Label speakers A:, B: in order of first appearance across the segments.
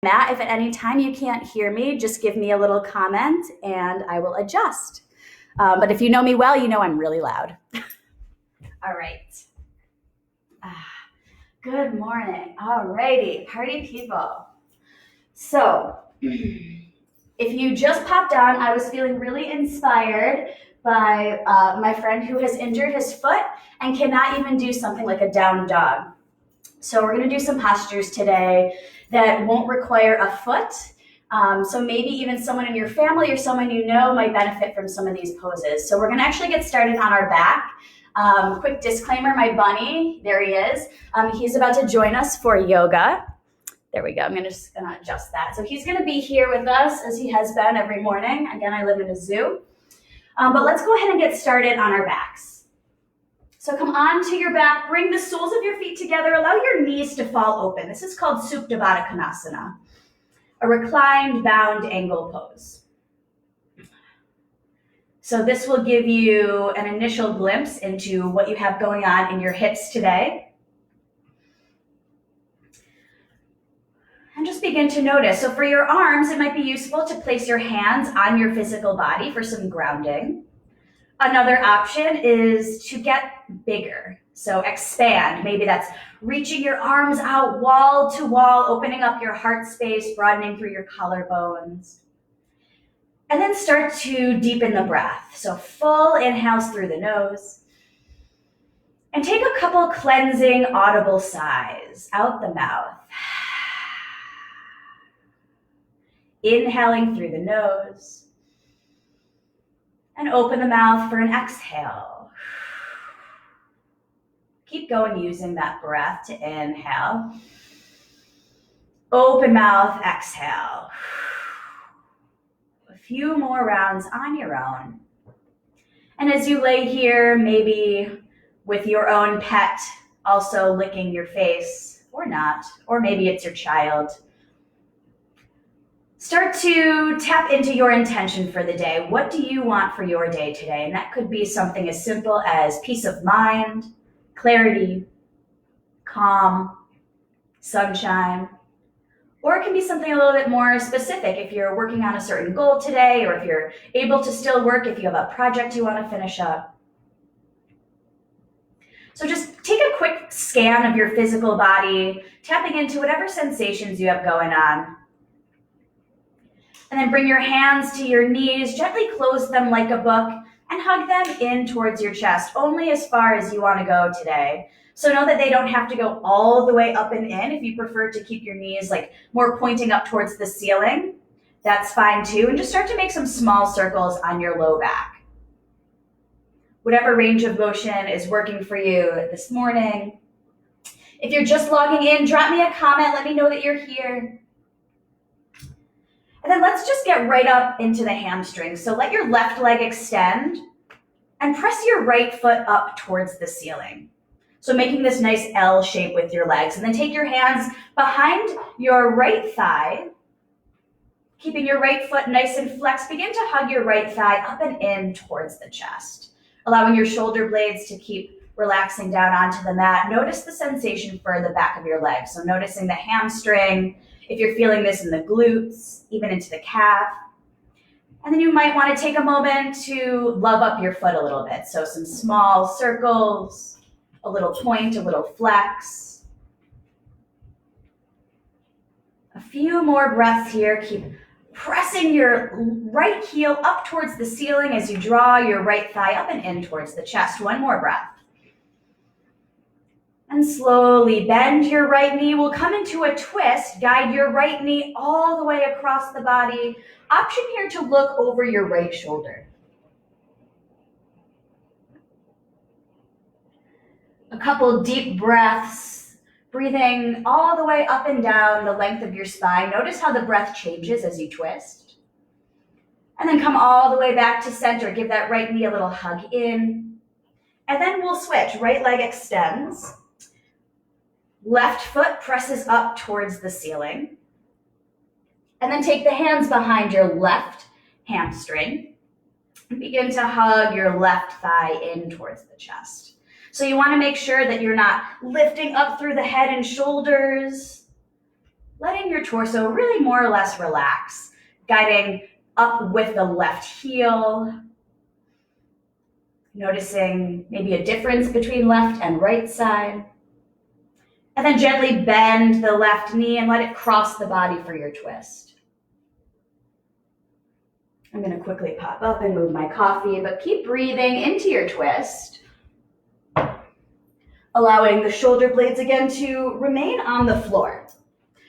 A: Matt, if at any time you can't hear me, just give me a little comment and I will adjust. But if you know me well, you know I'm really loud. All right. Good morning. All righty, party people. So, if you just popped on, I was feeling really inspired by my friend who has injured his foot and cannot even do something like a down dog. So we're going to do some postures today that won't require a foot. So maybe even someone in your family or someone you know might benefit from some of these poses. So we're going to actually get started on our back. Quick disclaimer, my bunny, there he is. He's about to join us for yoga. There we go. I'm just going to adjust that. So he's going to be here with us as he has been every morning. Again, I live in a zoo. But let's go ahead and get started on our backs. So come onto your back, bring the soles of your feet together, allow your knees to fall open. This is called Supta Baddha Konasana, a reclined bound angle pose. So this will give you an initial glimpse into what you have going on in your hips today. And just begin to notice. So for your arms, it might be useful to place your hands on your physical body for some grounding. Another option is to get bigger. So expand. Maybe that's reaching your arms out wall to wall, opening up your heart space, broadening through your collarbones. And then start to deepen the breath. So full inhales through the nose. And take a couple cleansing audible sighs out the mouth. Inhaling through the nose. And open the mouth for an exhale. Keep going using that breath to inhale. Open mouth, exhale. A few more rounds on your own. And as you lay here, maybe with your own pet also licking your face, or not, or maybe it's your child. Start to tap into your intention for the day. What do you want for your day today? And that could be something as simple as peace of mind, clarity, calm, sunshine. Or it can be something a little bit more specific if you're working on a certain goal today, or if you're able to still work, if you have a project you want to finish up. So just take a quick scan of your physical body, tapping into whatever sensations you have going on. And then bring your hands to your knees, gently close them like a book, and hug them in towards your chest, only as far as you want to go today. So know that they don't have to go all the way up and in. If you prefer to keep your knees like more pointing up towards the ceiling, that's fine too. And just start to make some small circles on your low back. Whatever range of motion is working for you this morning. If you're just logging in, drop me a comment. Let me know that you're here. And then let's just get right up into the hamstrings. So let your left leg extend and press your right foot up towards the ceiling. So making this nice L shape with your legs. And then take your hands behind your right thigh, keeping your right foot nice and flexed. Begin to hug your right thigh up and in towards the chest, allowing your shoulder blades to keep relaxing down onto the mat. Notice the sensation for the back of your legs. So noticing the hamstring, if you're feeling this in the glutes, even into the calf. And then you might want to take a moment to love up your foot a little bit. So some small circles, a little point, a little flex. A few more breaths here. Keep pressing your right heel up towards the ceiling as you draw your right thigh up and in towards the chest. One more breath. And slowly bend your right knee. We'll come into a twist. Guide your right knee all the way across the body. Option here to look over your right shoulder. A couple deep breaths, breathing all the way up and down the length of your spine. Notice how the breath changes as you twist. And then come all the way back to center. Give that right knee a little hug in. And then we'll switch. Right leg extends. Left foot presses up towards the ceiling. And then take the hands behind your left hamstring and begin to hug your left thigh in towards the chest. So you want to make sure that you're not lifting up through the head and shoulders, letting your torso really more or less relax, guiding up with the left heel, noticing maybe a difference between left and right side. And then gently bend the left knee and let it cross the body for your twist. I'm going to quickly pop up and move my coffee, but keep breathing into your twist, allowing the shoulder blades again to remain on the floor.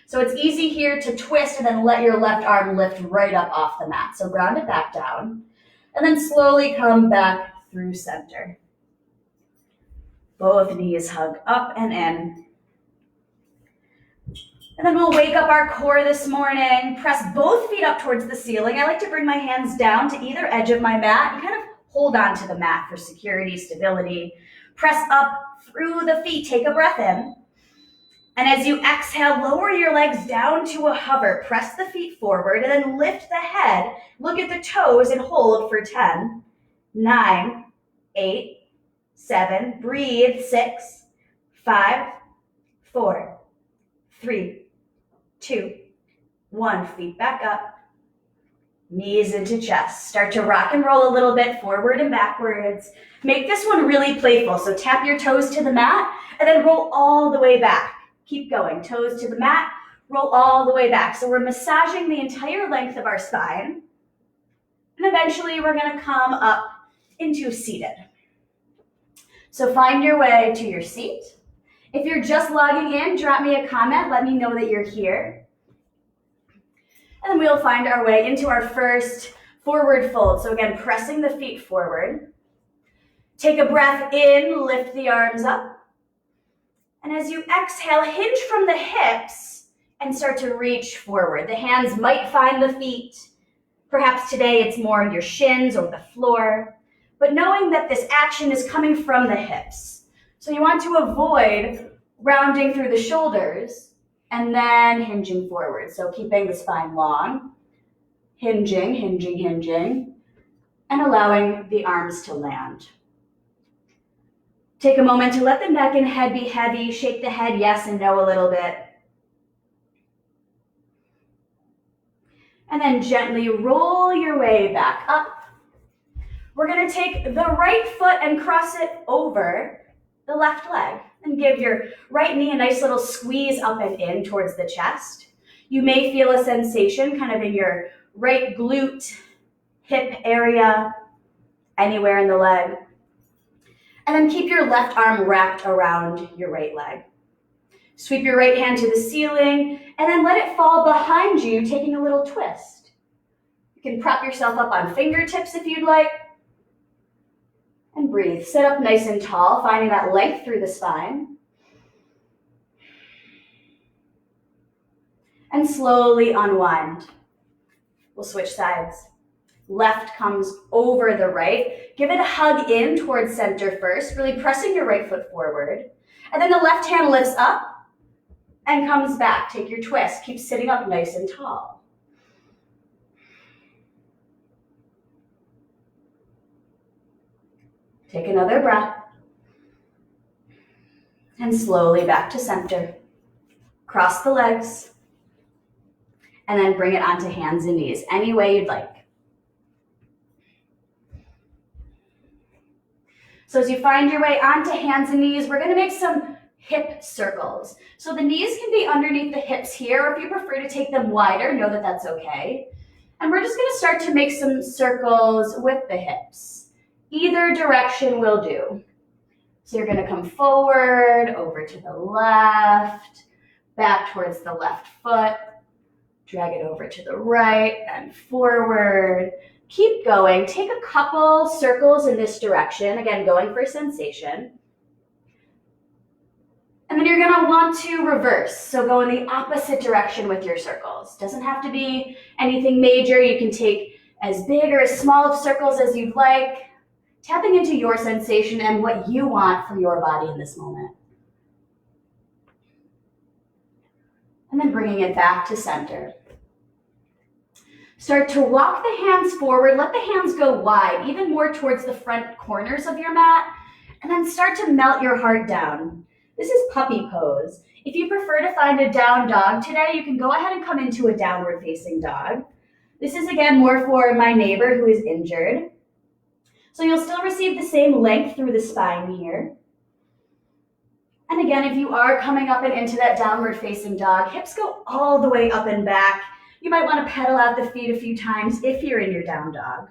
A: So it's easy here to twist and then let your left arm lift right up off the mat. So ground it back down and then slowly come back through center. Both knees hug up and in. And then we'll wake up our core this morning, press both feet up towards the ceiling. I like to bring my hands down to either edge of my mat and kind of hold on to the mat for security, stability. Press up through the feet, take a breath in. And as you exhale, lower your legs down to a hover. Press the feet forward and then lift the head. Look at the toes and hold for 10, 9, 8, 7. Breathe. 6, 5, 4, 3, 2, 1. Feet back up. Knees into chest. Start to rock and roll a little bit forward and backwards. Make this one really playful. So tap your toes to the mat and then roll all the way back. Keep going. Toes to the mat, roll all the way back. So we're massaging the entire length of our spine. And eventually we're going to come up into seated. So find your way to your seat. If you're just logging in, drop me a comment. Let me know that you're here. And then we'll find our way into our first forward fold. So again, pressing the feet forward. Take a breath in, lift the arms up. And as you exhale, hinge from the hips and start to reach forward. The hands might find the feet. Perhaps today it's more your shins or the floor. But knowing that this action is coming from the hips. So you want to avoid rounding through the shoulders and then hinging forward. So keeping the spine long, hinging, and allowing the arms to land. Take a moment to let the neck and head be heavy. Shake the head yes and no a little bit. And then gently roll your way back up. We're going to take the right foot and cross it over the left leg and give your right knee a nice little squeeze up and in towards the chest. You may feel a sensation kind of in your right glute, hip area, anywhere in the leg. And then keep your left arm wrapped around your right leg. Sweep your right hand to the ceiling and then let it fall behind you, taking a little twist. You can prop yourself up on fingertips if you'd like. And breathe. Sit up nice and tall, finding that length through the spine. And slowly unwind. We'll switch sides. Left comes over the right. Give it a hug in towards center first, really pressing your right foot forward. And then the left hand lifts up and comes back. Take your twist. Keep sitting up nice and tall. Take another breath. And slowly back to center. Cross the legs. And then bring it onto hands and knees, any way you'd like. So as you find your way onto hands and knees, we're going to make some hip circles. So the knees can be underneath the hips here, or if you prefer to take them wider, know that that's okay. And we're just going to start to make some circles with the hips. Either direction will do. So you're going to come forward, over to the left, back towards the left foot, drag it over to the right and forward. Keep going. Take a couple circles in this direction. Again, going for sensation. And then you're going to want to reverse. So go in the opposite direction with your circles. Doesn't have to be anything major. You can take as big or as small of circles as you'd like. Tapping into your sensation and what you want for your body in this moment. And then bringing it back to center. Start to walk the hands forward. Let the hands go wide, even more towards the front corners of your mat. And then start to melt your heart down. This is puppy pose. If you prefer to find a down dog today, you can go ahead and come into a downward facing dog. This is again more for my neighbor who is injured. So you'll still receive the same length through the spine here. And again, if you are coming up and into that downward facing dog, hips go all the way up and back. You might want to pedal out the feet a few times if you're in your down dog.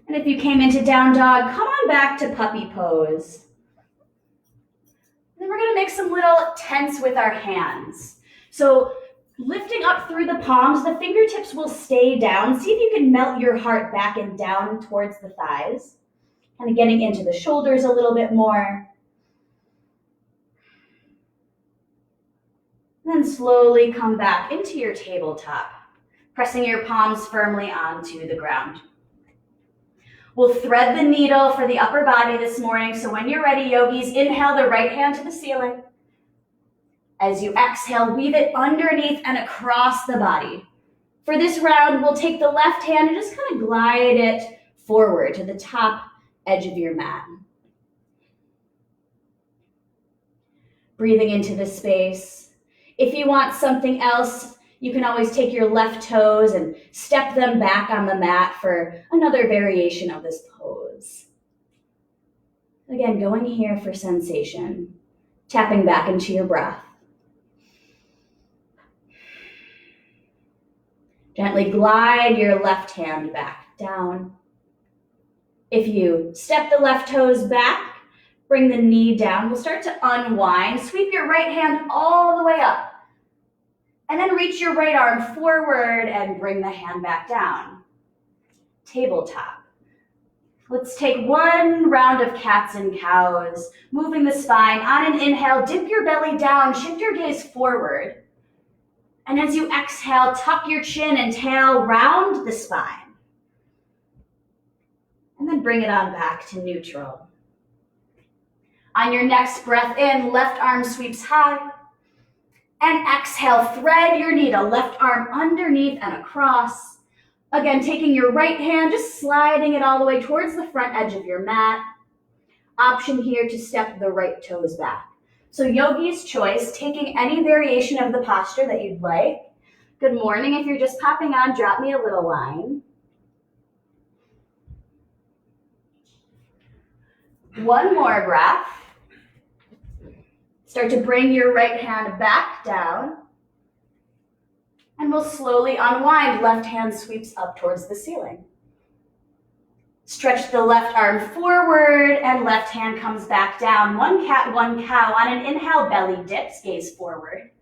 A: And if you came into down dog, come on back to puppy pose. Then we're going to make some little tents with our hands. So lifting up through the palms, the fingertips will stay down. See if you can melt your heart back and down towards the thighs. Kind of getting into the shoulders a little bit more. Then slowly come back into your tabletop, pressing your palms firmly onto the ground. We'll thread the needle for the upper body this morning. So when you're ready, yogis, inhale the right hand to the ceiling. As you exhale, weave it underneath and across the body. For this round, we'll take the left hand and just kind of glide it forward to the top edge of your mat. Breathing into the space. If you want something else, you can always take your left toes and step them back on the mat for another variation of this pose. Again, going here for sensation, tapping back into your breath. Gently glide your left hand back down. If you step the left toes back, bring the knee down. We'll start to unwind. Sweep your right hand all the way up. And then reach your right arm forward and bring the hand back down. Tabletop. Let's take one round of cats and cows, moving the spine. On an inhale, dip your belly down, shift your gaze forward. And as you exhale, tuck your chin and tail round the spine. And then bring it on back to neutral. On your next breath in, left arm sweeps high. And exhale, thread your needle, left arm underneath and across. Again, taking your right hand, just sliding it all the way towards the front edge of your mat. Option here to step the right toes back. So yogi's choice, taking any variation of the posture that you'd like. Good morning. If you're just popping on, drop me a little line. One more breath. Start to bring your right hand back down. And we'll slowly unwind. Left hand sweeps up towards the ceiling. Stretch the left arm forward and left hand comes back down. One cat, one cow. On an inhale, belly dips, gaze forward.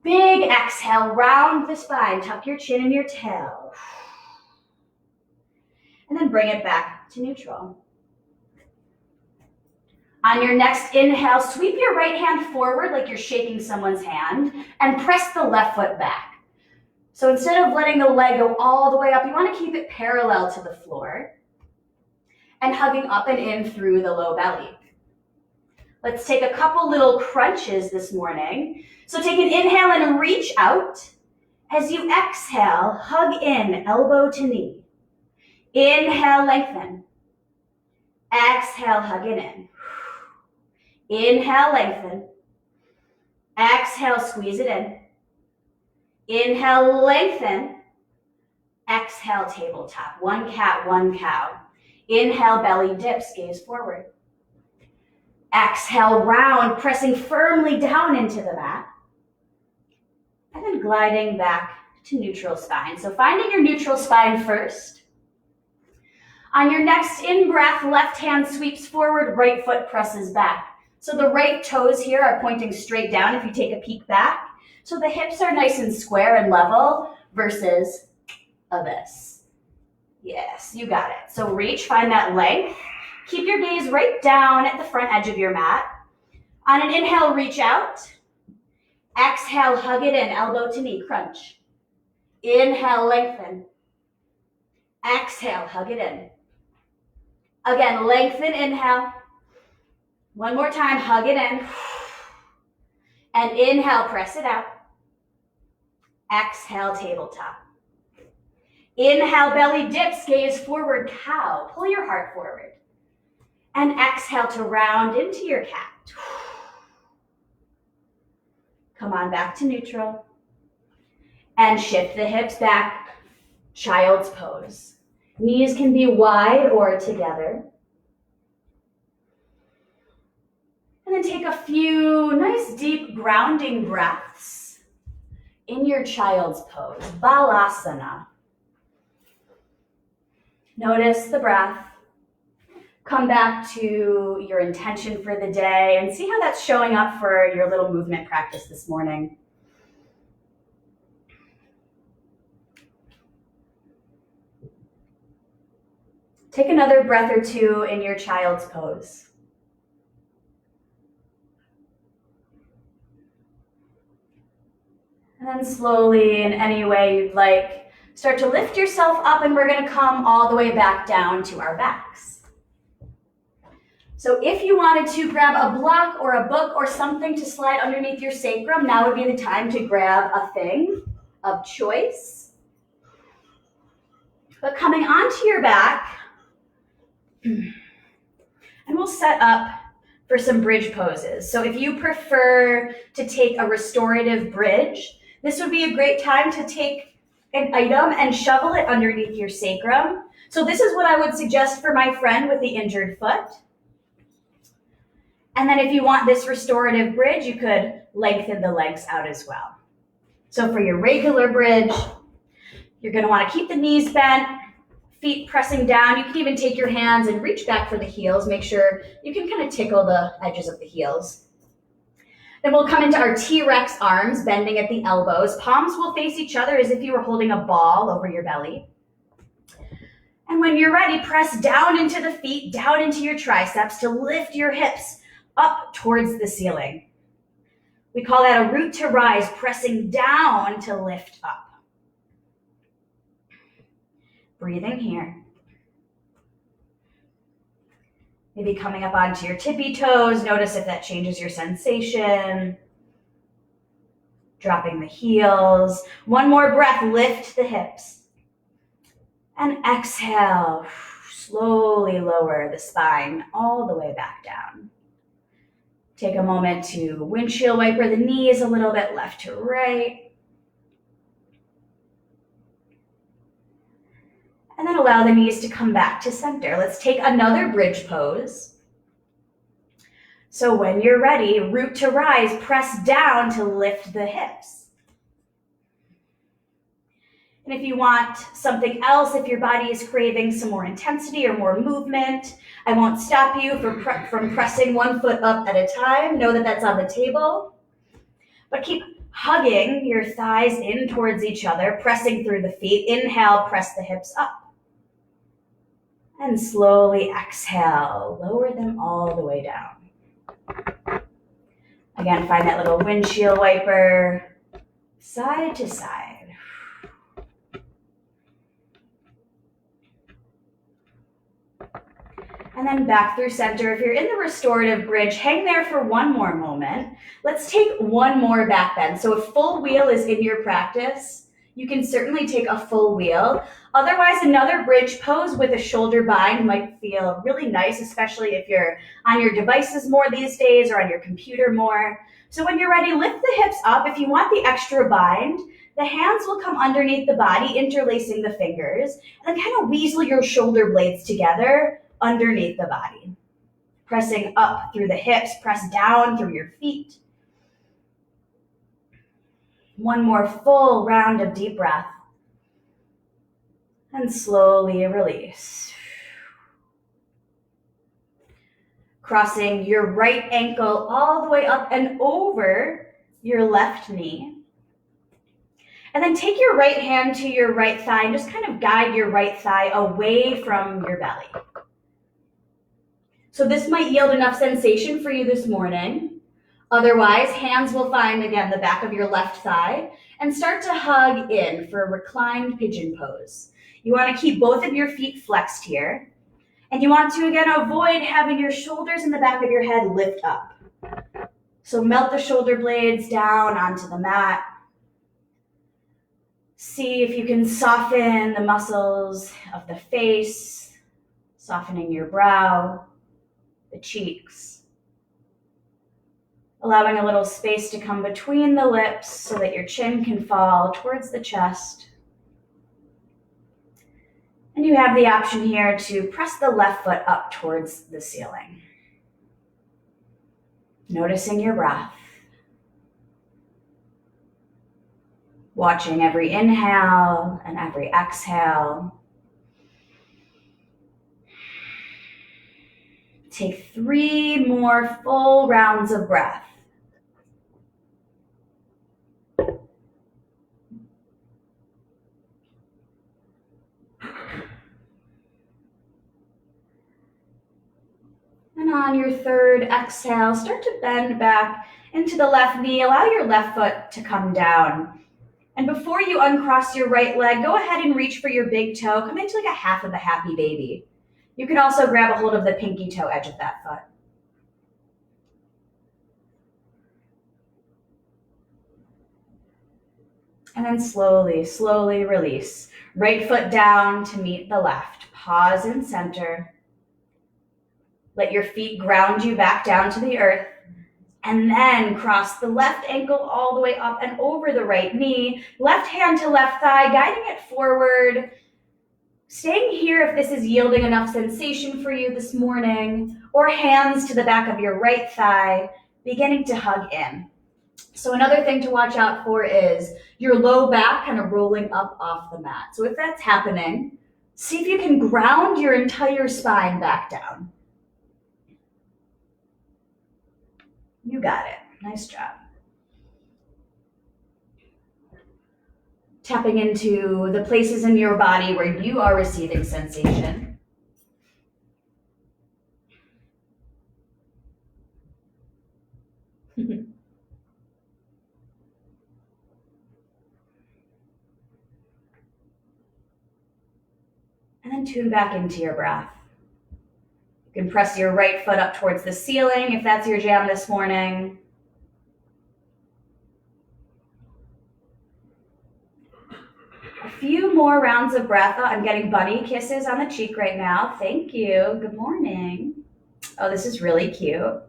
A: Big exhale, round the spine. Tuck your chin and your tail. And then bring it back to neutral. On your next inhale, sweep your right hand forward like you're shaking someone's hand and press the left foot back. So instead of letting the leg go all the way up, you want to keep it parallel to the floor and hugging up and in through the low belly. Let's take a couple little crunches this morning. So take an inhale and reach out. As you exhale, hug in, elbow to knee. Inhale, lengthen. Exhale, hug it in. Inhale, lengthen. Exhale, squeeze it in. Inhale, lengthen. Exhale, tabletop. One cat, one cow. Inhale, belly dips, gaze forward. Exhale, round, pressing firmly down into the mat. And then gliding back to neutral spine. So finding your neutral spine first. On your next in-breath, left hand sweeps forward, right foot presses back. So the right toes here are pointing straight down if you take a peek back. So the hips are nice and square and level versus this. Yes, you got it. So reach, find that length. Keep your gaze right down at the front edge of your mat. On an inhale, reach out. Exhale, hug it in, elbow to knee, crunch. Inhale, lengthen. Exhale, hug it in. Again, lengthen, inhale. One more time, hug it in. And inhale, press it out. Exhale, tabletop. Inhale, belly dips, gaze forward, cow. Pull your heart forward. And exhale to round into your cat. Come on back to neutral. And shift the hips back, child's pose. Knees can be wide or together. And then take a few nice deep grounding breaths in your child's pose, Balasana. Notice the breath. Come back to your intention for the day and see how that's showing up for your little movement practice this morning. Take another breath or two in your child's pose. And then slowly, in any way you'd like, start to lift yourself up, and we're going to come all the way back down to our backs. So if you wanted to grab a block or a book or something to slide underneath your sacrum, now would be the time to grab a thing of choice. But coming onto your back, and we'll set up for some bridge poses. So if you prefer to take a restorative bridge, this would be a great time to take an item and shovel it underneath your sacrum. So this is what I would suggest for my friend with the injured foot. And then if you want this restorative bridge, you could lengthen the legs out as well. So for your regular bridge, you're going to want to keep the knees bent, feet pressing down. You can even take your hands and reach back for the heels. Make sure you can kind of tickle the edges of the heels. Then we'll come into our T-Rex arms, bending at the elbows. Palms will face each other as if you were holding a ball over your belly. And when you're ready, press down into the feet, down into your triceps to lift your hips up towards the ceiling. We call that a root to rise, pressing down to lift up. Breathing here. Maybe coming up onto your tippy toes. Notice if that changes your sensation. Dropping the heels. One more breath, lift the hips. And exhale, slowly lower the spine all the way back down. Take a moment to windshield wiper the knees a little bit left to right. And then allow the knees to come back to center. Let's take another bridge pose. So when you're ready, root to rise, press down to lift the hips. And if you want something else, if your body is craving some more intensity or more movement, I won't stop you from pressing one foot up at a time. Know that that's on the table. But keep hugging your thighs in towards each other, pressing through the feet. Inhale, press the hips up. And slowly exhale, lower them all the way down. Again, find that little windshield wiper, side to side. And then back through center. If you're in the restorative bridge, hang there for one more moment. Let's take one more back bend. So if full wheel is in your practice, you can certainly take a full wheel. Otherwise, another bridge pose with a shoulder bind might feel really nice, especially if you're on your devices more these days or on your computer more. So when you're ready, lift the hips up. If you want the extra bind, the hands will come underneath the body, interlacing the fingers, and then kind of weasel your shoulder blades together underneath the body. Pressing up through the hips, press down through your feet. One more full round of deep breath. And slowly release. Crossing your right ankle all the way up and over your left knee. And then take your right hand to your right thigh and just kind of guide your right thigh away from your belly. So this might yield enough sensation for you this morning. Otherwise, hands will find, again, the back of your left thigh and start to hug in for a reclined pigeon pose. You want to keep both of your feet flexed here. And you want to, again, avoid having your shoulders and the back of your head lift up. So melt the shoulder blades down onto the mat. See if you can soften the muscles of the face, softening your brow, the cheeks, allowing a little space to come between the lips so that your chin can fall towards the chest. And you have the option here to press the left foot up towards the ceiling. Noticing your breath. Watching every inhale and every exhale. Take 3 more full rounds of breath. And on your third exhale, start to bend back into the left knee. Allow your left foot to come down. And before you uncross your right leg, go ahead and reach for your big toe. Come into like a half of a happy baby. You can also grab a hold of the pinky toe edge of that foot. And then slowly, slowly release. Right foot down to meet the left. Pause in center. Let your feet ground you back down to the earth. And then cross the left ankle all the way up and over the right knee. Left hand to left thigh, guiding it forward. Staying here if this is yielding enough sensation for you this morning. Or hands to the back of your right thigh, beginning to hug in. So another thing to watch out for is your low back kind of rolling up off the mat. So if that's happening, see if you can ground your entire spine back down. You got it. Nice job. Tapping into the places in your body where you are receiving sensation. And then tune back into your breath. You can press your right foot up towards the ceiling if that's your jam this morning. A few more rounds of breath. Oh, I'm getting bunny kisses on the cheek right now. Thank you. Good morning. Oh, this is really cute. All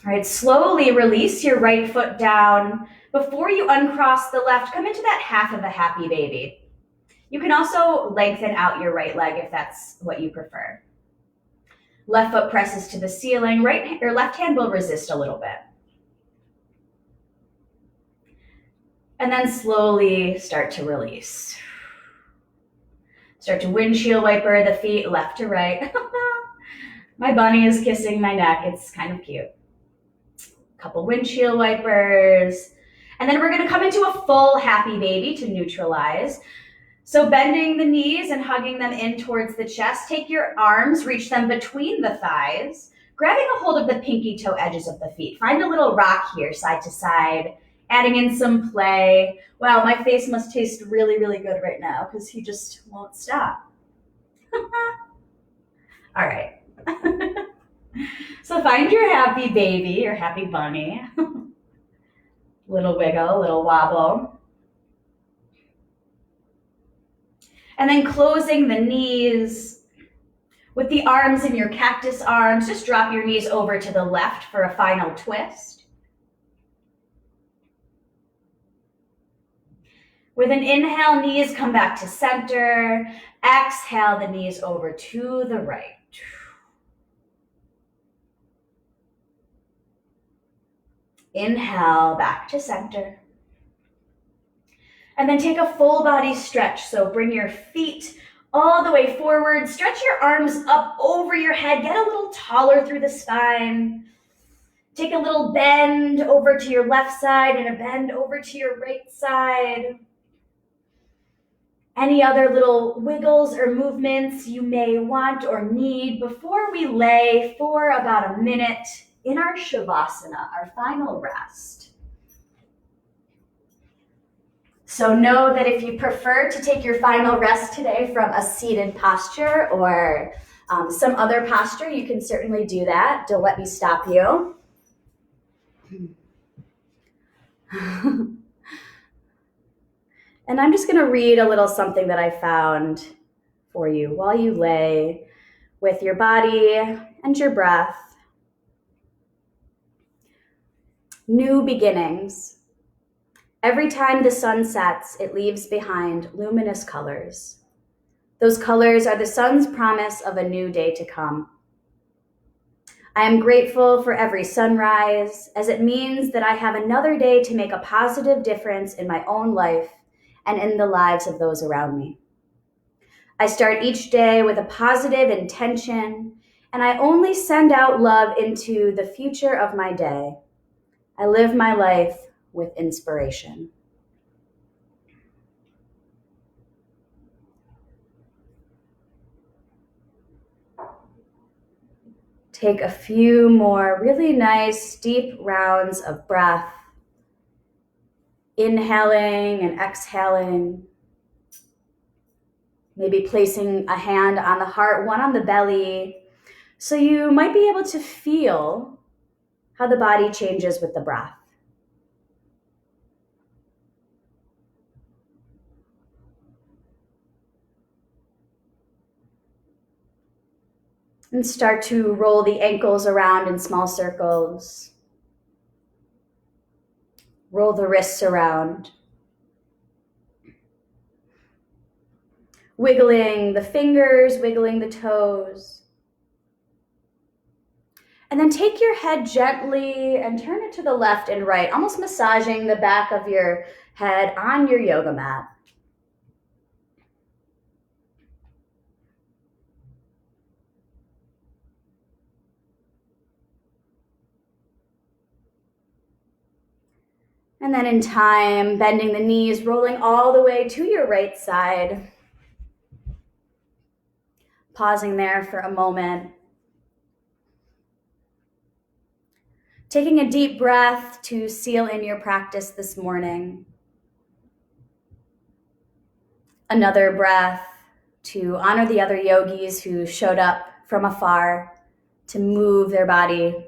A: right, slowly release your right foot down. Before you uncross the left, come into that half of a happy baby. You can also lengthen out your right leg if that's what you prefer. Left foot presses to the ceiling. Right or left hand will resist a little bit. And then slowly start to release. Start to windshield wiper the feet left to right. My bunny is kissing my neck. It's kind of cute. Couple windshield wipers. And then we're going to come into a full happy baby to neutralize. So bending the knees and hugging them in towards the chest. Take your arms, reach them between the thighs, grabbing a hold of the pinky toe edges of the feet. Find a little rock here, side to side, adding in some play. Wow, my face must taste really, really good right now because he just won't stop. All right. So find your happy baby, your happy bunny. Little wiggle, little wobble. And then closing the knees with the arms in your cactus arms. Just drop your knees over to the left for a final twist. With an inhale, knees come back to center. Exhale, the knees over to the right. Inhale, back to center. And then take a full body stretch. So bring your feet all the way forward. Stretch your arms up over your head. Get a little taller through the spine. Take a little bend over to your left side and a bend over to your right side. Any other little wiggles or movements you may want or need before we lay for about a minute in our Shavasana, our final rest. So know that if you prefer to take your final rest today from a seated posture or some other posture, you can certainly do that. Don't let me stop you. And I'm just going to read a little something that I found for you while you lay with your body and your breath. New beginnings. Every time the sun sets, it leaves behind luminous colors. Those colors are the sun's promise of a new day to come. I am grateful for every sunrise, as it means that I have another day to make a positive difference in my own life and in the lives of those around me. I start each day with a positive intention, and I only send out love into the future of my day. I live my life with inspiration. Take a few more really nice, deep rounds of breath, inhaling and exhaling. Maybe placing a hand on the heart, one on the belly, so you might be able to feel how the body changes with the breath. And start to roll the ankles around in small circles. Roll the wrists around. Wiggling the fingers, wiggling the toes. And then take your head gently and turn it to the left and right, almost massaging the back of your head on your yoga mat. And then in time, bending the knees, rolling all the way to your right side. Pausing there for a moment. Taking a deep breath to seal in your practice this morning. Another breath to honor the other yogis who showed up from afar to move their body.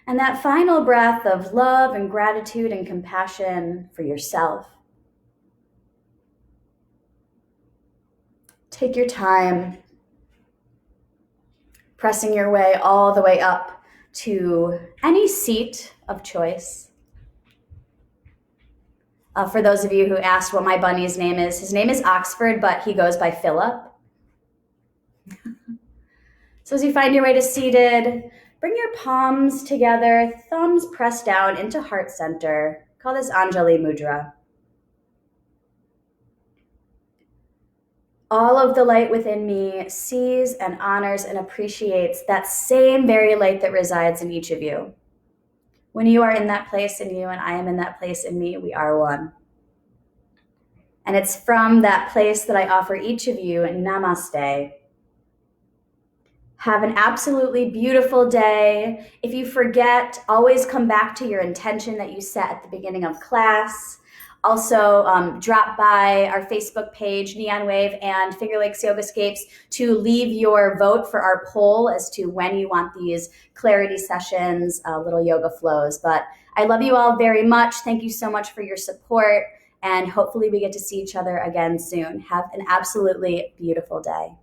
A: And that final breath of love and gratitude and compassion for yourself. Take your time, pressing your way all the way up to any seat of choice. For those of you who asked what my bunny's name is, his name is Oxford, but he goes by Philip. So as you find your way to seated, bring your palms together, thumbs pressed down into heart center. Call this Anjali Mudra. All of the light within me sees and honors and appreciates that same very light that resides in each of you. When you are in that place in you and I am in that place in me, we are one. And it's from that place that I offer each of you namaste. Have an absolutely beautiful day. If you forget, always come back to your intention that you set at the beginning of class. Also, drop by our Facebook page, Neon Wave and Finger Lakes Yogascapes, to leave your vote for our poll as to when you want these clarity sessions, little yoga flows. But I love you all very much. Thank you so much for your support. And hopefully we get to see each other again soon. Have an absolutely beautiful day.